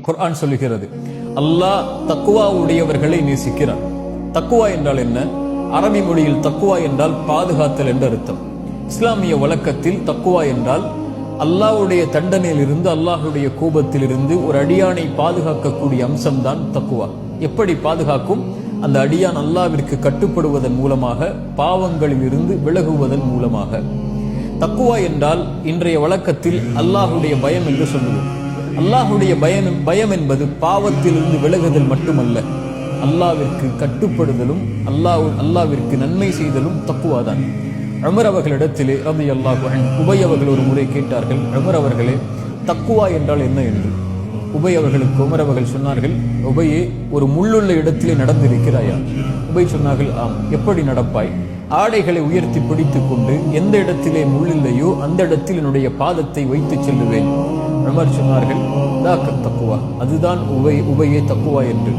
குர்ஆன் சொல்லுகிறது, அல்லாஹ் தக்குவா உடையவர்களை நேசிக்கிறார். தக்குவா என்றால் என்ன? அரபி மொழியில் தக்குவா என்றால் பாதுகாத்தல் என்று அர்த்தம். இஸ்லாமிய வழக்கத்தில் தக்குவா என்றால் அல்லாஹ்வுடைய தண்டனையிலிருந்து, அல்லாஹ்வுடைய கோபத்திலிருந்து ஒரு அடியானை பாதுகாக்கக்கூடிய அம்சம்தான் தக்குவா. எப்படி பாதுகாக்கும்? அந்த அடியான் அல்லாஹ்விற்கு கட்டுப்படுவதன் மூலமாக, பாவங்களில் இருந்து விலகுவதன் மூலமாக. தக்குவா என்றால் இன்றைய வழக்கத்தில் அல்லாஹ்வுடைய பயம் என்று சொல்லுவோம். அல்லாஹ்வுடைய பயம் என்பது பாவத்திலிருந்து விலகுதல் மட்டுமல்ல, அல்லாஹ்விற்கு கட்டுப்படுதலும் அல்லாஹ்விற்கு நன்மை செய்தலும் தக்குவாதான். உமர் அவர்களிடத்திலே ரலியல்லாஹு அன்ஹு உபை அவர்கள் ஒரு முறை கேட்டார்கள், உமர் அவர்களே, தக்குவா என்றால் என்ன என்று. உபை அவர்களுக்கு உமர் அவர்கள் சொன்னார்கள், உபையே, ஒரு முள்ளுள்ள இடத்திலே நடந்திருக்கிறாயா? உபை சொன்னார்கள், ஆம். எப்படி நடப்பாய்? ஆடைகளை உயர்த்தி பிடித்துக் கொண்டு எந்த இடத்திலே முள்ளில்லையோ அந்த இடத்தில் என்னுடைய பாதத்தை வைத்து செல்லுவேன். உமர் சொன்னார்கள், தாக்க தக்குவா, அதுதான் உபையே தக்குவா என்று.